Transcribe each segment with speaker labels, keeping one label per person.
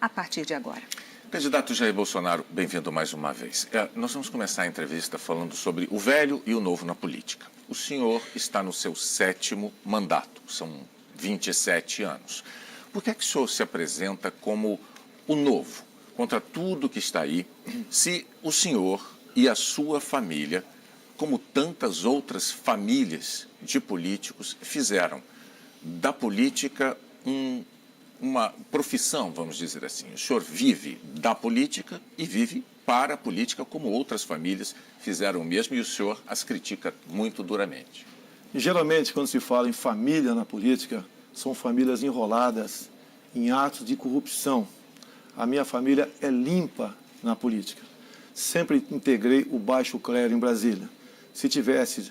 Speaker 1: a partir de agora.
Speaker 2: Candidato Jair Bolsonaro, bem-vindo mais uma vez. Nós vamos começar a entrevista falando sobre o velho e o novo na política. O senhor está no seu 7º mandato, são 27 anos. Por que é que o senhor se apresenta como o novo, contra tudo que está aí, se o senhor e a sua família, como tantas outras famílias de políticos, fizeram da política uma profissão, vamos dizer assim? O senhor vive da política e vive para a política, como outras famílias fizeram o mesmo, e o senhor as critica muito duramente.
Speaker 3: Geralmente, quando se fala em família na política, são famílias enroladas em atos de corrupção. A minha família é limpa na política. Sempre integrei o baixo clero em Brasília. Se tivesse,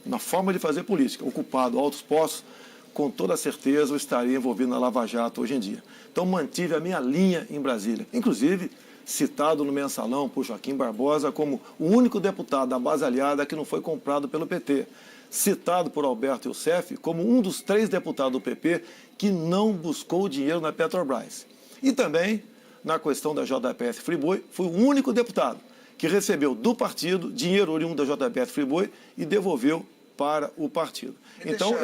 Speaker 3: na forma de fazer política, ocupado altos postos, com toda certeza eu estaria envolvido na Lava Jato hoje em dia. Então mantive a minha linha em Brasília. Inclusive, citado no mensalão por Joaquim Barbosa como o único deputado da base aliada que não foi comprado pelo PT. Citado por Alberto Youssef como um dos 3 deputados do PP que não buscou dinheiro na Petrobras. E também, na questão da JBS Friboi, fui o único deputado que recebeu do partido dinheiro oriundo da JBS Friboi e devolveu para o partido. Então,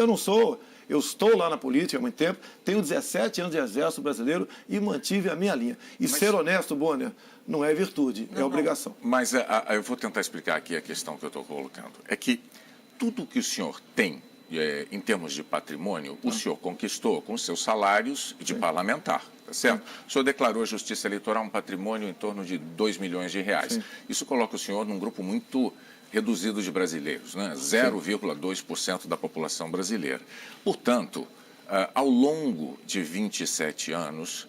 Speaker 3: eu estou lá na política há muito tempo, tenho 17 anos de exército brasileiro e mantive a minha linha. E ser honesto, Bonner, não é virtude, é obrigação.
Speaker 2: Mas eu vou tentar explicar aqui a questão que eu estou colocando. É que tudo que o senhor tem, em termos de patrimônio, o senhor conquistou com seus salários de parlamentar, tá certo? O senhor declarou à Justiça Eleitoral um patrimônio em torno de 2 milhões de reais.
Speaker 3: Sim.
Speaker 2: Isso coloca o senhor num grupo muito reduzido de brasileiros, né? 0,2% da população brasileira. Portanto, ao longo de 27 anos,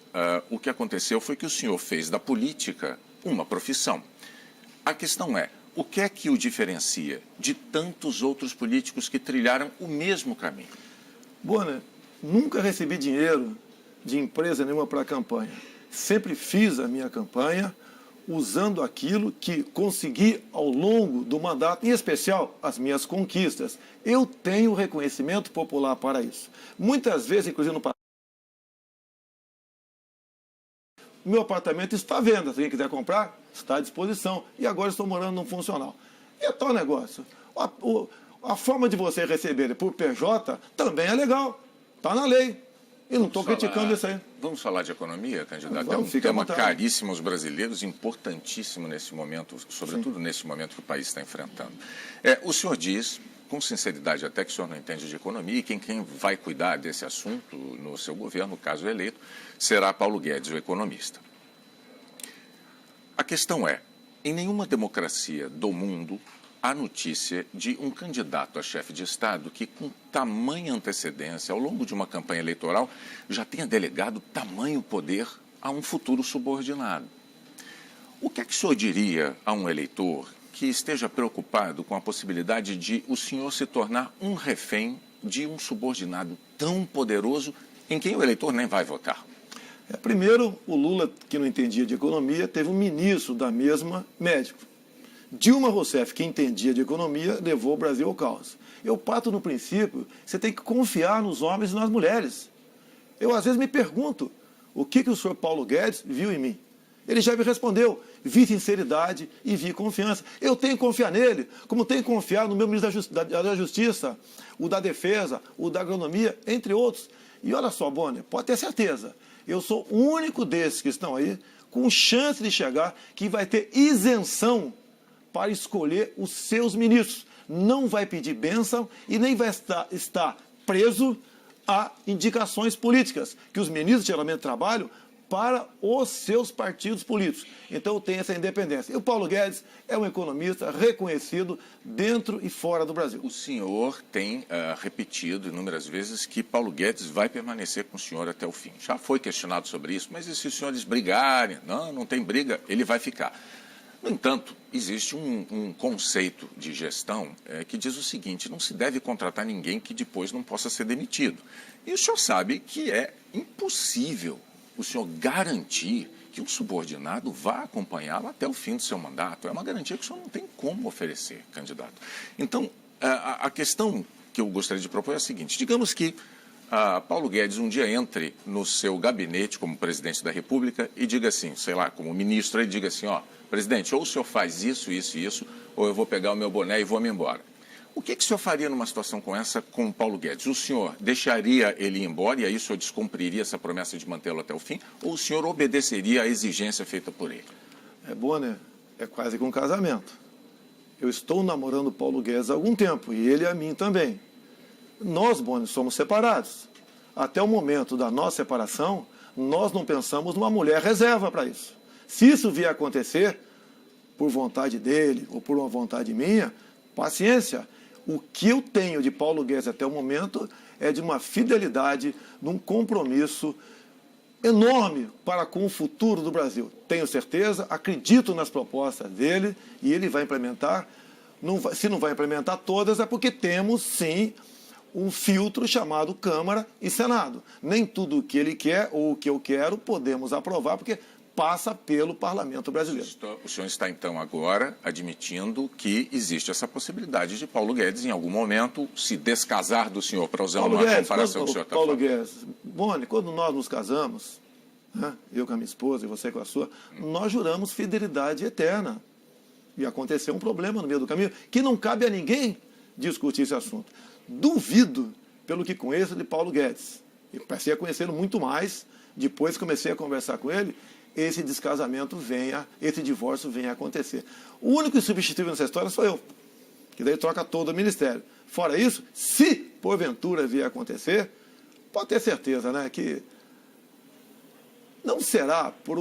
Speaker 2: o que aconteceu foi que o senhor fez da política uma profissão. A questão é, o que é que o diferencia de tantos outros políticos que trilharam o mesmo caminho?
Speaker 3: Bonner, nunca recebi dinheiro de empresa nenhuma para a campanha. Sempre fiz a minha campanha usando aquilo que consegui ao longo do mandato, em especial as minhas conquistas. Eu tenho reconhecimento popular para isso. Muitas vezes, inclusive no passado, meu apartamento está à venda. Se quem quiser comprar, está à disposição. E agora estou morando num funcional. E é tal negócio. A forma de você receber por PJ também é legal. Está na lei. E não estou criticando isso aí.
Speaker 2: Vamos falar de economia, candidato?
Speaker 3: Vamos,
Speaker 2: é um tema caríssimo aos brasileiros, importantíssimo nesse momento, sobretudo nesse momento que o país está enfrentando. O senhor diz, com sinceridade até, que o senhor não entende de economia, e quem vai cuidar desse assunto no seu governo, caso eleito, será Paulo Guedes, o economista. A questão é, em nenhuma democracia do mundo há notícia de um candidato a chefe de Estado que, com tamanha antecedência, ao longo de uma campanha eleitoral, já tenha delegado tamanho poder a um futuro subordinado. O que é que o senhor diria a um eleitor que esteja preocupado com a possibilidade de o senhor se tornar um refém de um subordinado tão poderoso em quem o eleitor nem vai votar?
Speaker 3: Primeiro, o Lula, que não entendia de economia, teve um ministro da mesma médico. Dilma Rousseff, que entendia de economia, levou o Brasil ao caos. Eu parto no princípio, você tem que confiar nos homens e nas mulheres. Eu, às vezes, me pergunto, o que o senhor Paulo Guedes viu em mim? Ele já me respondeu, vi sinceridade e vi confiança. Eu tenho que confiar nele, como tenho que confiar no meu ministro da Justiça, o da Defesa, o da Agronomia, entre outros. E olha só, Bonner, pode ter certeza, eu sou o único desses que estão aí com chance de chegar que vai ter isenção para escolher os seus ministros. Não vai pedir bênção e nem vai estar preso a indicações políticas, que os ministros geralmente trabalham para os seus partidos políticos. Então tem essa independência. E o Paulo Guedes é um economista reconhecido dentro e fora do Brasil.
Speaker 2: O senhor tem repetido inúmeras vezes que Paulo Guedes vai permanecer com o senhor até o fim. Já foi questionado sobre isso, mas e se os senhores brigarem? Não tem briga, ele vai ficar. No entanto, existe um conceito de gestão que diz o seguinte, não se deve contratar ninguém que depois não possa ser demitido. E o senhor sabe que é impossível o senhor garantir que um subordinado vá acompanhá-lo até o fim do seu mandato. É uma garantia que o senhor não tem como oferecer, candidato. Então, a questão que eu gostaria de propor é a seguinte, digamos que Paulo Guedes um dia entre no seu gabinete como presidente da República e diga assim, sei lá, como ministro, ele diga assim, ó, presidente, ou o senhor faz isso, isso e isso, ou eu vou pegar o meu boné e vou-me embora. O que o senhor faria numa situação como essa com o Paulo Guedes? O senhor deixaria ele ir embora e aí o senhor descumpriria essa promessa de mantê-lo até o fim? Ou o senhor obedeceria à exigência feita por ele?
Speaker 3: É bom, né? É quase que um casamento. Eu estou namorando o Paulo Guedes há algum tempo e ele a mim também. Nós, Boni, somos separados. Até o momento da nossa separação, nós não pensamos numa mulher reserva para isso. Se isso vier a acontecer, por vontade dele ou por uma vontade minha, paciência. O que eu tenho de Paulo Guedes até o momento é de uma fidelidade, de um compromisso enorme para com o futuro do Brasil. Tenho certeza, acredito nas propostas dele e ele vai implementar. Se não vai implementar todas, é porque temos, sim, um filtro chamado Câmara e Senado. Nem tudo o que ele quer ou o que eu quero podemos aprovar, porque passa pelo Parlamento brasileiro.
Speaker 2: O senhor está, então, agora admitindo que existe essa possibilidade de Paulo Guedes, em algum momento, se descasar do senhor, para usar uma comparação que o senhor está falando.
Speaker 3: Paulo Guedes, Boni, quando nós nos casamos, né, eu com a minha esposa e você com a sua, nós juramos fidelidade eterna. E aconteceu um problema no meio do caminho, que não cabe a ninguém discutir esse assunto. Duvido, pelo que conheço de Paulo Guedes, e passei a conhecê-lo muito mais, depois comecei a conversar com ele, esse descasamento esse divórcio venha a acontecer. O único substituível nessa história sou eu, que daí troca todo o ministério. Fora isso, se porventura vier a acontecer, pode ter certeza, né, que não será por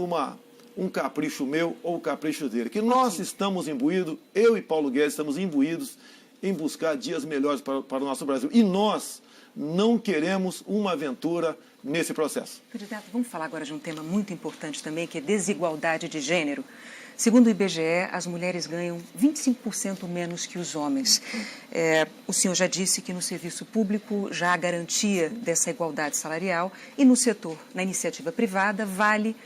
Speaker 3: um capricho meu ou capricho dele, que nós estamos imbuídos, eu e Paulo Guedes estamos imbuídos em buscar dias melhores para o nosso Brasil. E nós não queremos uma aventura nesse processo.
Speaker 1: Candidato, vamos falar agora de um tema muito importante também, que é desigualdade de gênero. Segundo o IBGE, as mulheres ganham 25% menos que os homens. O senhor já disse que no serviço público já há garantia dessa igualdade salarial e no setor, na iniciativa privada, vale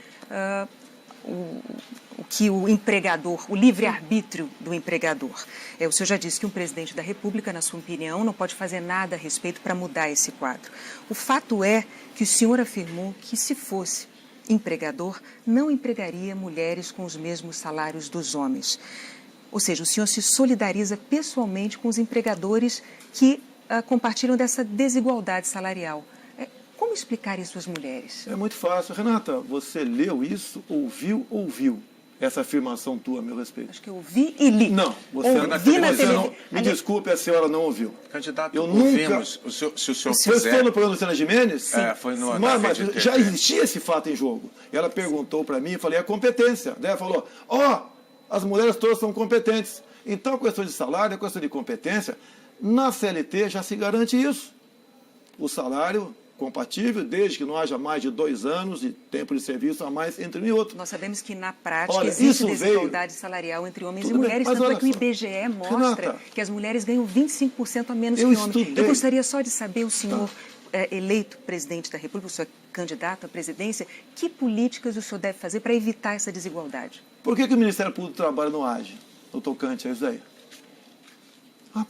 Speaker 1: o que o empregador, o livre-arbítrio do empregador. O senhor já disse que um presidente da República, na sua opinião, não pode fazer nada a respeito para mudar esse quadro. O fato é que o senhor afirmou que, se fosse empregador, não empregaria mulheres com os mesmos salários dos homens. Ou seja, o senhor se solidariza pessoalmente com os empregadores que compartilham dessa desigualdade salarial. Como explicar isso às mulheres?
Speaker 3: É muito fácil. Renata, você leu isso, ouviu essa afirmação tua a meu respeito?
Speaker 1: Acho que eu ouvi e li.
Speaker 3: Não, você não. Me desculpe, a senhora não ouviu.
Speaker 2: Candidato,
Speaker 3: eu
Speaker 2: ouvimos.
Speaker 3: Nunca...
Speaker 2: Se o senhor
Speaker 3: Você foi no programa Luciana Gimenez?
Speaker 2: Sim. Foi no
Speaker 3: mas já existia esse fato em jogo. Ela perguntou para mim, eu falei, a competência. Daí ela falou, as mulheres todas são competentes. Então, a questão de salário, a questão de competência, na CLT já se garante isso. O salário compatível, desde que não haja mais de 2 anos de tempo de serviço a mais entre um e outro.
Speaker 1: Nós sabemos que, na prática, existe desigualdade salarial entre homens e mulheres, tanto é que o IBGE mostra que as mulheres ganham 25% a menos que homens. Eu gostaria só de saber, o senhor eleito presidente da República, o senhor candidato à presidência, que políticas o senhor deve fazer para evitar essa desigualdade?
Speaker 3: Por que o Ministério Público do Trabalho não age no tocante a isso daí?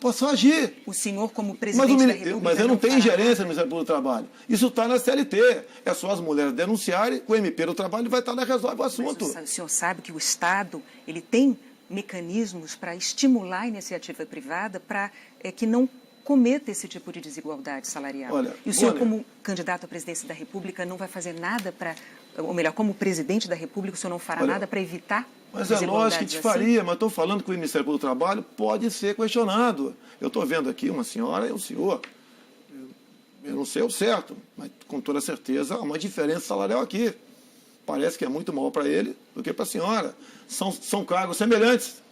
Speaker 3: Posso agir.
Speaker 1: O senhor, como presidente da República...
Speaker 3: Mas eu não tenho ingerência no Ministério Público do Trabalho. Isso está na CLT. É só as mulheres denunciarem, o MP do Trabalho vai estar lá e resolve o assunto.
Speaker 1: Mas o senhor sabe que o Estado ele tem mecanismos para estimular a iniciativa privada para que não cometa esse tipo de desigualdade salarial. E o senhor, como candidato à presidência da República, não vai fazer nada para... Ou melhor, como presidente da República, o senhor não fará nada para evitar...
Speaker 3: Mas é lógico que te faria, mas estou falando que o Ministério Público do Trabalho pode ser questionado. Eu estou vendo aqui uma senhora e um senhor. Eu não sei o certo, mas com toda certeza há uma diferença salarial aqui. Parece que é muito maior para ele do que para a senhora. São cargos semelhantes,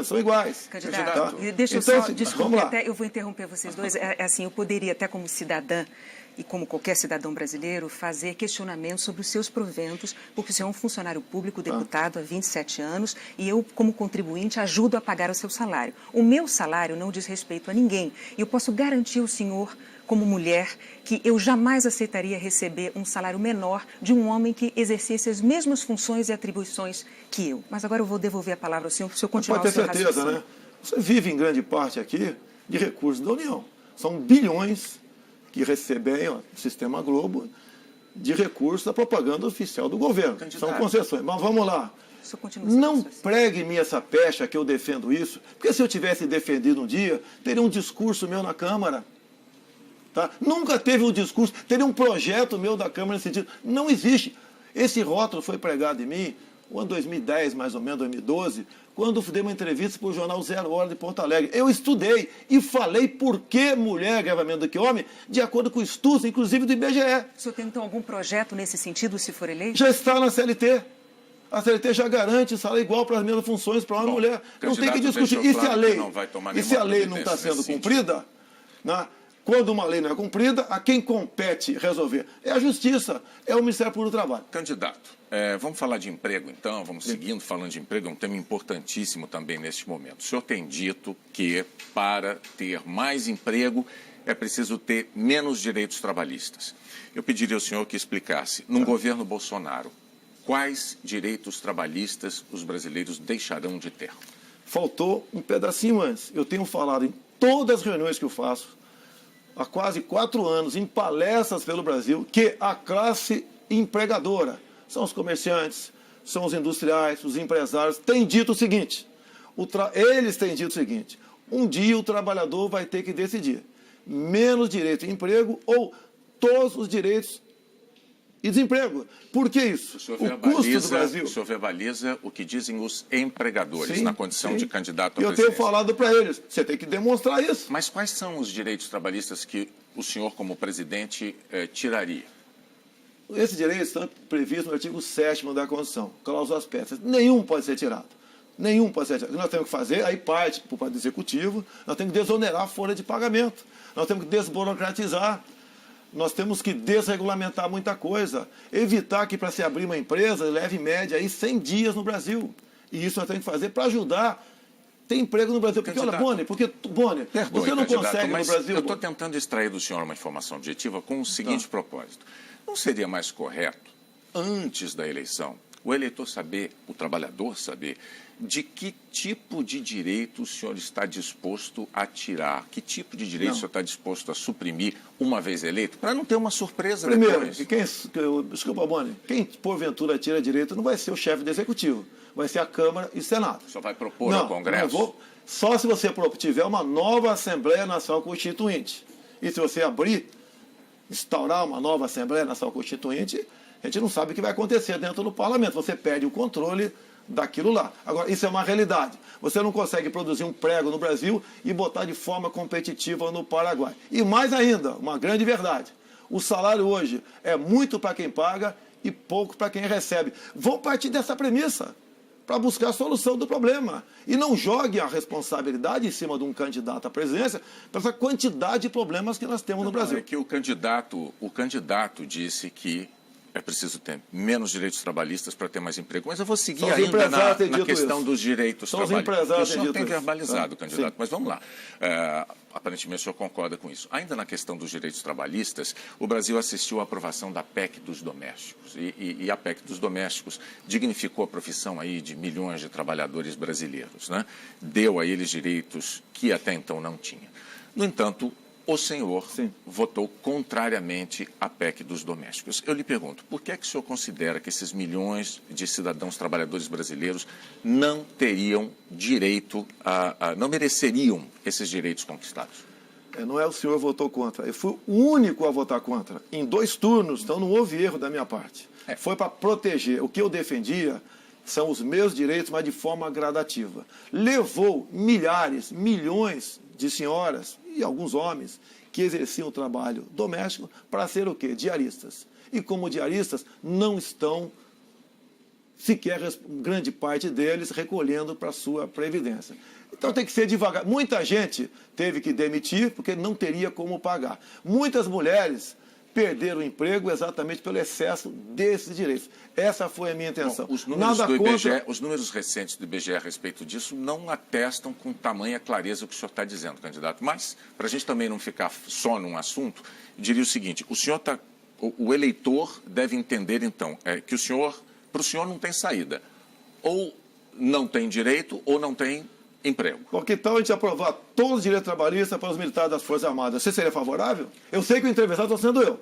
Speaker 3: são iguais.
Speaker 1: Candidato, deixa eu
Speaker 3: então,
Speaker 1: só, desculpe, até eu vou interromper vocês dois. Assim, eu poderia até como cidadã e como qualquer cidadão brasileiro, fazer questionamentos sobre os seus proventos, porque o senhor é um funcionário público, deputado há 27 anos, e eu, como contribuinte, ajudo a pagar o seu salário. O meu salário não diz respeito a ninguém. E eu posso garantir ao senhor, como mulher, que eu jamais aceitaria receber um salário menor de um homem que exercesse as mesmas funções e atribuições que eu. Mas agora eu vou devolver a palavra ao senhor, para o senhor continuar o seu raciocínio.
Speaker 3: Pode ter certeza, né? Você vive, em grande parte aqui, de recursos da União. São bilhões que recebem, ó, Sistema Globo, de recursos da propaganda oficial do governo. São concessões. Mas vamos lá. Não pregue em mim essa pecha que eu defendo isso, porque se eu tivesse defendido um dia, teria um discurso meu na Câmara. Tá? Nunca teve um discurso, teria um projeto meu da Câmara nesse sentido. Não existe. Esse rótulo foi pregado em mim, no ano 2010, mais ou menos, 2012, quando eu dei uma entrevista para o jornal 0 Hora de Porto Alegre. Eu estudei e falei por que mulher ganhava menos do que homem, de acordo com estudos, inclusive do IBGE.
Speaker 1: O senhor tem, então, algum projeto nesse sentido, se for eleito?
Speaker 3: Já está na CLT. A CLT já garante salário igual para as mesmas funções para homem e mulher. Não tem que discutir. E se a lei não está sendo cumprida, né? Quando uma lei não é cumprida, a quem compete resolver? É a Justiça, é o Ministério Público do Trabalho.
Speaker 2: Candidato, vamos falar de emprego, então, vamos seguindo falando de emprego, é um tema importantíssimo também neste momento. O senhor tem dito que para ter mais emprego é preciso ter menos direitos trabalhistas. Eu pediria ao senhor que explicasse, num governo Bolsonaro, quais direitos trabalhistas os brasileiros deixarão de ter?
Speaker 3: Faltou um pedacinho antes. Eu tenho falado em todas as reuniões que eu faço, há quase 4 anos, em palestras pelo Brasil, que a classe empregadora, são os comerciantes, são os industriais, os empresários, têm dito o seguinte, eles têm dito o seguinte, um dia o trabalhador vai ter que decidir, menos direito de emprego ou todos os direitos e desemprego. Por que isso? O custo do Brasil.
Speaker 2: O senhor verbaliza o que dizem os empregadores,
Speaker 3: sim,
Speaker 2: na condição de candidato à
Speaker 3: presidência. Eu tenho falado para eles, você tem que demonstrar isso.
Speaker 2: Mas quais são os direitos trabalhistas que o senhor, como presidente, tiraria?
Speaker 3: Esses direitos estão previstos no artigo 7º da Constituição, cláusulas pétreas. Nenhum pode ser tirado. Nenhum pode ser tirado. O que nós temos que fazer, aí parte por parte do Executivo, nós temos que desonerar a folha de pagamento, nós temos que desburocratizar. Nós temos que desregulamentar muita coisa, evitar que para se abrir uma empresa leve em média aí 100 dias no Brasil. E isso nós temos que fazer para ajudar ter emprego no Brasil. Porque, olha, Boni, você não consegue no Brasil...
Speaker 2: Eu estou tentando extrair do senhor uma informação objetiva com o seguinte propósito. Não seria mais correto, antes da eleição, o eleitor saber, o trabalhador saber, de que tipo de direito o senhor está disposto a tirar? Que tipo de direito o senhor está disposto a suprimir uma vez eleito? Para não ter uma surpresa depois.
Speaker 3: Desculpa, Boni, quem porventura tira direito não vai ser o chefe do Executivo, vai ser a Câmara e o Senado.
Speaker 2: Só vai propor ao Congresso?
Speaker 3: Só se você tiver uma nova Assembleia Nacional Constituinte. E se você instaurar uma nova Assembleia Nacional Constituinte, a gente não sabe o que vai acontecer dentro do Parlamento. Você perde o controle daquilo lá. Agora, isso é uma realidade. Você não consegue produzir um prego no Brasil e botar de forma competitiva no Paraguai. E mais ainda, uma grande verdade, o salário hoje é muito para quem paga e pouco para quem recebe. Vão partir dessa premissa para buscar a solução do problema. E não jogue a responsabilidade em cima de um candidato à presidência para essa quantidade de problemas que nós temos no Brasil.
Speaker 2: É que o candidato disse que é preciso ter menos direitos trabalhistas para ter mais emprego. Mas eu vou seguir ainda na questão dos direitos trabalhistas. O senhor tem verbalizado, candidato, mas vamos lá. Aparentemente o senhor concorda com isso. Ainda na questão dos direitos trabalhistas, o Brasil assistiu à aprovação da PEC dos domésticos. E a PEC dos domésticos dignificou a profissão aí de milhões de trabalhadores brasileiros, né? Deu a eles direitos que até então não tinha. No entanto, o senhor votou contrariamente à PEC dos domésticos. Eu lhe pergunto, por que é que o senhor considera que esses milhões de cidadãos trabalhadores brasileiros não teriam direito não mereceriam esses direitos conquistados?
Speaker 3: Não é o senhor que votou contra, eu fui o único a votar contra, em 2 turnos, então não houve erro da minha parte. Foi para proteger. O que eu defendia são os meus direitos, mas de forma gradativa. Levou milhares, milhões de senhoras e alguns homens que exerciam o trabalho doméstico para ser o quê? Diaristas. E como diaristas não estão, sequer grande parte deles, recolhendo para a sua previdência. Então tem que ser devagar. Muita gente teve que demitir porque não teria como pagar. Muitas mulheres perderam o emprego exatamente pelo excesso desses direitos. Essa foi a minha intenção.
Speaker 2: Bom, os números recentes do IBGE a respeito disso não atestam com tamanha clareza o que o senhor está dizendo, candidato. Mas, para a gente também não ficar só num assunto, eu diria o seguinte, o eleitor deve entender, então, que para o senhor não tem saída. Ou não tem direito ou não tem Emprego.
Speaker 3: Porque então a gente aprovar todos os direitos trabalhistas para os militares das Forças Armadas. Você seria favorável? Eu sei que o entrevistado está sendo eu.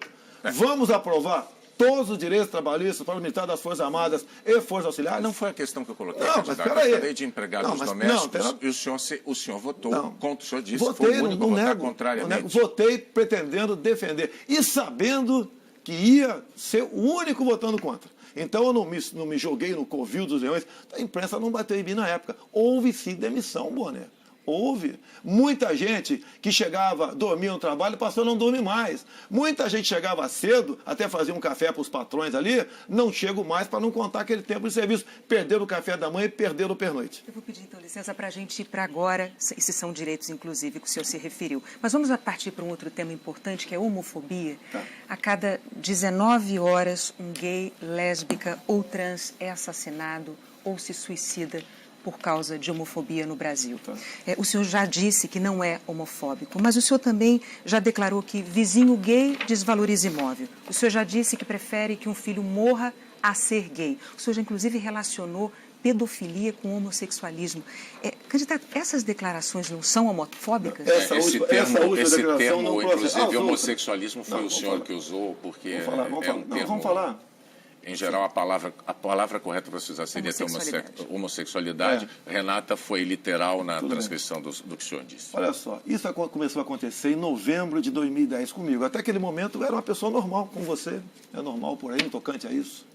Speaker 3: Vamos aprovar todos os direitos trabalhistas para os militares das Forças Armadas e Forças Auxiliares?
Speaker 2: Não foi a questão que eu coloquei,
Speaker 3: Não,
Speaker 2: candidato.
Speaker 3: mas peraí.
Speaker 2: Eu falei de empregados domésticos
Speaker 3: não,
Speaker 2: e o senhor votou contra. O senhor disse
Speaker 3: votei,
Speaker 2: que foi o único a votar contrariamente.
Speaker 3: Votei pretendendo defender e sabendo que ia ser o único votando contra. Então eu não me joguei no covil dos leões. A imprensa não bateu em mim na época. Houve sim demissão, Bonner. Houve. Muita gente que chegava, dormia no trabalho, passou a não dormir mais. Muita gente chegava cedo, até fazia um café para os patrões ali, não chego mais para não contar aquele tempo de serviço. Perderam o café da manhã e perderam o pernoite.
Speaker 1: Eu vou pedir, então, licença para a gente ir para agora. Esses são direitos, inclusive, que o senhor se referiu. Mas vamos partir para um outro tema importante, que é a homofobia.
Speaker 3: Tá.
Speaker 1: A cada 19 horas, um gay, lésbica ou trans é assassinado ou se suicida por causa de homofobia no Brasil.
Speaker 3: Tá.
Speaker 1: O senhor já disse que não é homofóbico, mas o senhor também já declarou que vizinho gay desvaloriza imóvel. O senhor já disse que prefere que um filho morra a ser gay. O senhor já, inclusive, relacionou pedofilia com homossexualismo. Candidato, essas declarações não são homofóbicas?
Speaker 2: Esse termo, inclusive, homossexualismo, foi o senhor que usou, porque
Speaker 3: vamos falar.
Speaker 2: Em geral, a palavra correta para se usar seria ter homossexualidade. Renata foi literal na transcrição do que o senhor disse.
Speaker 3: Olha só, isso começou a acontecer em novembro de 2010 comigo. Até aquele momento eu era uma pessoa normal, como você. É normal por aí, no tocante a isso.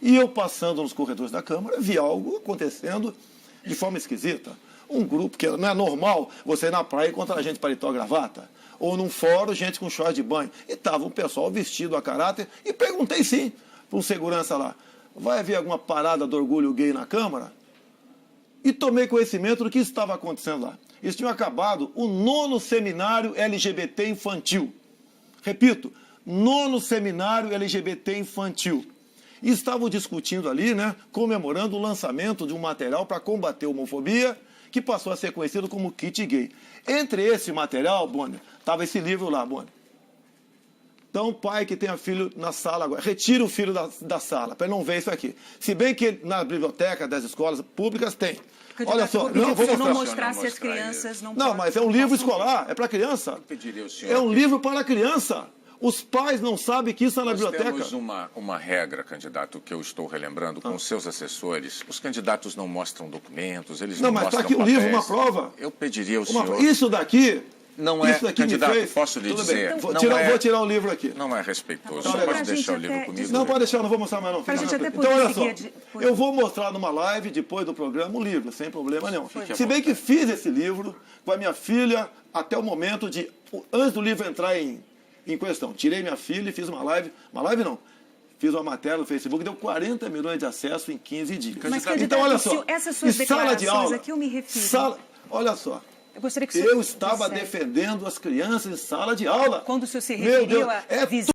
Speaker 3: E eu, passando nos corredores da Câmara, vi algo acontecendo de forma esquisita. Um grupo que não é normal você ir na praia e encontrar gente de paletó e gravata. Ou num fórum, gente com short de banho. E estava um pessoal vestido a caráter. E perguntei sim para um segurança lá, vai haver alguma parada do orgulho gay na Câmara? E tomei conhecimento do que estava acontecendo lá. Eles tinham acabado o 9º seminário LGBT infantil. Repito, 9º seminário LGBT infantil. E estavam discutindo ali, né, comemorando o lançamento de um material para combater a homofobia, que passou a ser conhecido como kit gay. Entre esse material, Bonner, estava esse livro lá, Bonner. Então, pai que tenha filho na sala agora, retira o filho da sala, para ele não ver isso aqui. Se bem que na biblioteca das escolas públicas tem.
Speaker 1: Candidato, olha só, não mostrar se as crianças não podem.
Speaker 3: Não, mas é um livro escolar, é para criança.
Speaker 2: Eu pediria ao senhor
Speaker 3: é um livro para criança. Os pais não sabem que isso está na biblioteca.
Speaker 2: Nós temos uma regra, candidato, que eu estou relembrando com seus assessores. Os candidatos não mostram documentos, eles não mostram papéis.
Speaker 3: Não, mas está aqui o livro, uma prova.
Speaker 2: Eu pediria ao senhor...
Speaker 3: Isso daqui...
Speaker 2: Não é, candidato, posso lhe dizer...
Speaker 3: Vou tirar o livro aqui.
Speaker 2: Não é respeitoso.
Speaker 3: Então,
Speaker 2: pode deixar o livro comigo?
Speaker 3: Não, pode deixar, não vou mostrar mais não.
Speaker 1: Então,
Speaker 3: olha só, eu vou mostrar numa live, depois do programa, o livro, sem problema nenhum. Se bem que fiz esse livro com a minha filha até o momento de... Antes do livro entrar em questão. Tirei minha filha e fiz uma live. Uma live não. Fiz uma matéria no Facebook, deu 40 milhões de acessos em 15 dias.
Speaker 1: Mas, então, olha só, essas suas declarações aqui eu me refiro.
Speaker 3: Olha só.
Speaker 1: Eu
Speaker 3: estava defendendo as crianças em sala de aula.
Speaker 1: Quando o senhor se referiu a